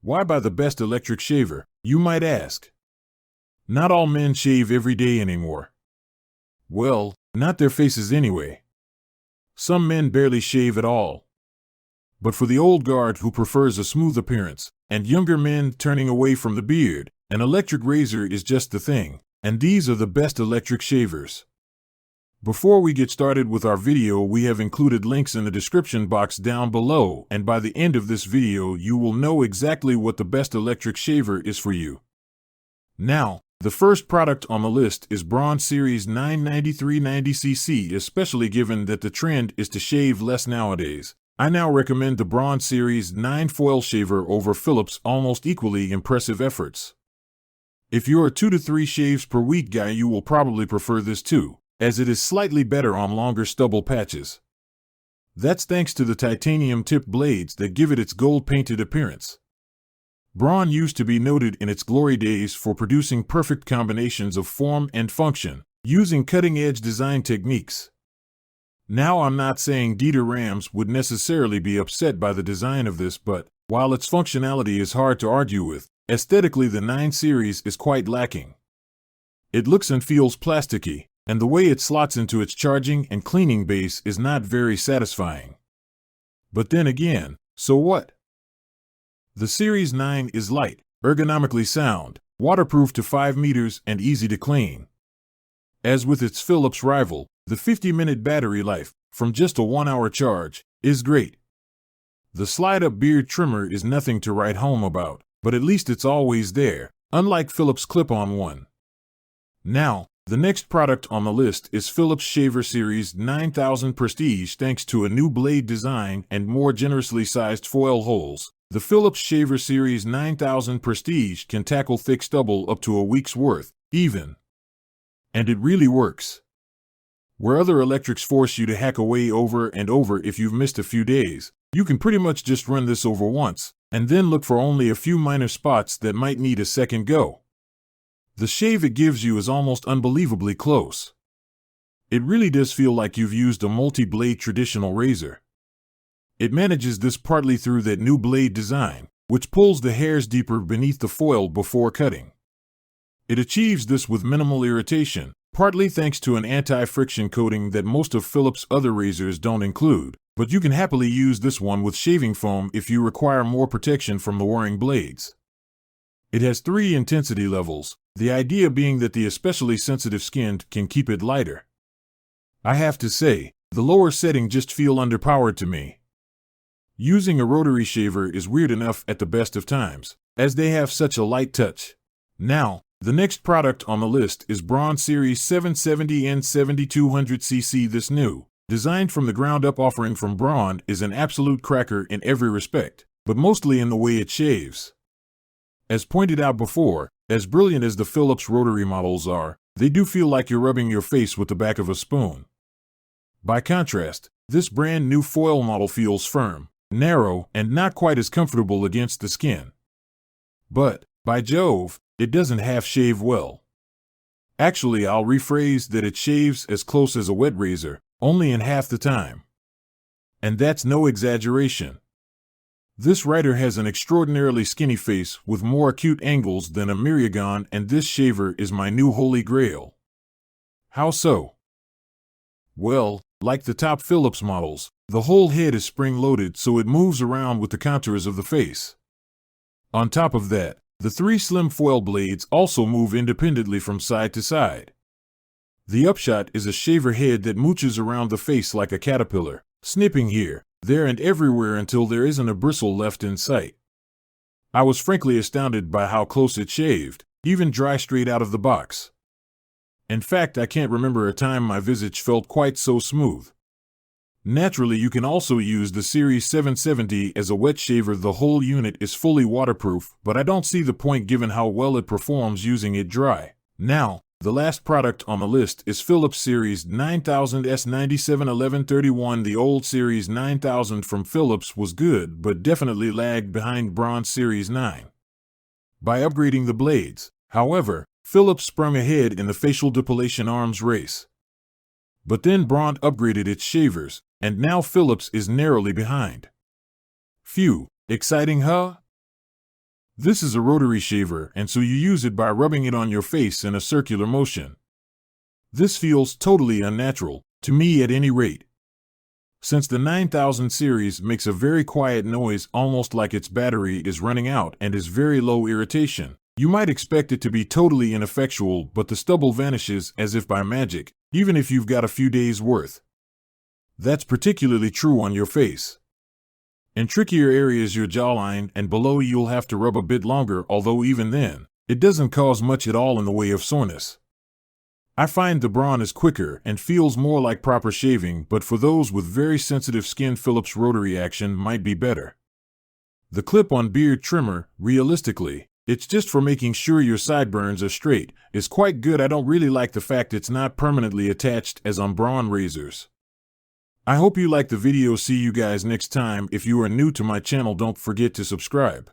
Why buy the best electric shaver, you might ask? Not all men shave every day anymore. Well, not their faces anyway. Some men barely shave at all. But for the old guard who prefers a smooth appearance, and younger men turning away from the beard, an electric razor is just the thing, and these are the best electric shavers. Before we get started with our video, we have included links in the description box down below, and by the end of this video you will know exactly what the best electric shaver is for you. Now, the first product on the list is BRAUN Series 99390cc. Especially given that the trend is to shave less nowadays, I now recommend the BRAUN Series 9 foil shaver over Philips' almost equally impressive efforts. If you're a 2 to 3 shaves per week guy, you will probably prefer this too, as it is slightly better on longer stubble patches. That's thanks to the titanium tipped blades that give it its gold-painted appearance. BRAUN used to be noted in its glory days for producing perfect combinations of form and function, using cutting-edge design techniques. Now, I'm not saying Dieter Rams would necessarily be upset by the design of this, but while its functionality is hard to argue with, aesthetically the 9 series is quite lacking. It looks and feels plasticky, and the way it slots into its charging and cleaning base is not very satisfying. But then again, so what? The Series 9 is light, ergonomically sound, waterproof to 5 meters, and easy to clean. As with its Philips rival, the 50-minute battery life, from just a 1-hour charge, is great. The slide-up beard trimmer is nothing to write home about, but at least it's always there, unlike Philips' clip-on one. Now, the next product on the list is Philips Shaver Series 9000 Prestige. Thanks to a new blade design and more generously sized foil holes, the Philips Shaver Series 9000 Prestige can tackle thick stubble up to a week's worth, even. And it really works. Where other electrics force you to hack away over and over if you've missed a few days, you can pretty much just run this over once, and then look for only a few minor spots that might need a second go. The shave it gives you is almost unbelievably close. It really does feel like you've used a multi-blade traditional razor. It manages this partly through that new blade design, which pulls the hairs deeper beneath the foil before cutting. It achieves this with minimal irritation, partly thanks to an anti-friction coating that most of Philips' other razors don't include, but you can happily use this one with shaving foam if you require more protection from the whirring blades. It has 3 intensity levels, the idea being that the especially sensitive skinned can keep it lighter. I have to say, the lower setting just feels underpowered to me. Using a rotary shaver is weird enough at the best of times, as they have such a light touch. Now, the next product on the list is BRAUN Series 770N 7200cc. This new, designed from the ground up offering from BRAUN is an absolute cracker in every respect, but mostly in the way it shaves. As pointed out before, as brilliant as the Philips rotary models are, they do feel like you're rubbing your face with the back of a spoon. By contrast, this brand new foil model feels firm, narrow, and not quite as comfortable against the skin. But, by Jove, it doesn't half shave well. Actually, I'll rephrase that it shaves as close as a wet razor, only in half the time. And that's no exaggeration. This writer has an extraordinarily skinny face with more acute angles than a Miriagon, and this shaver is my new holy grail. How so? Well, like the top Philips models, the whole head is spring-loaded so it moves around with the contours of the face. On top of that, the 3 slim foil blades also move independently from side to side. The upshot is a shaver head that mooches around the face like a caterpillar, snipping here, there and everywhere until there isn't a bristle left in sight. I was frankly astounded by how close it shaved, even dry straight out of the box. In fact, I can't remember a time my visage felt quite so smooth. Naturally, you can also use the Series 770 as a wet shaver. The whole unit is fully waterproof, but I don't see the point given how well it performs using it dry. Now, the last product on the list is Philips Series 9000 S971131. The old Series 9000 from Philips was good, but definitely lagged behind BRAUN Series 9. By upgrading the blades, however, Philips sprung ahead in the facial depilation arms race. But then BRAUN upgraded its shavers, and now Philips is narrowly behind. Phew, exciting huh? This is a rotary shaver, and so you use it by rubbing it on your face in a circular motion. This feels totally unnatural, to me at any rate. Since the 9000 series makes a very quiet noise almost like its battery is running out and is very low irritation, you might expect it to be totally ineffectual, but the stubble vanishes as if by magic, even if you've got a few days worth. That's particularly true on your face. In trickier areas, your jawline and below, you'll have to rub a bit longer, although even then, it doesn't cause much at all in the way of soreness. I find the BRAUN is quicker and feels more like proper shaving, but for those with very sensitive skin, Philips rotary action might be better. The clip-on beard trimmer, realistically, it's just for making sure your sideburns are straight, is quite good. I don't really like the fact it's not permanently attached as on BRAUN razors. I hope you liked the video. See you guys next time. If you are new to my channel, don't forget to subscribe.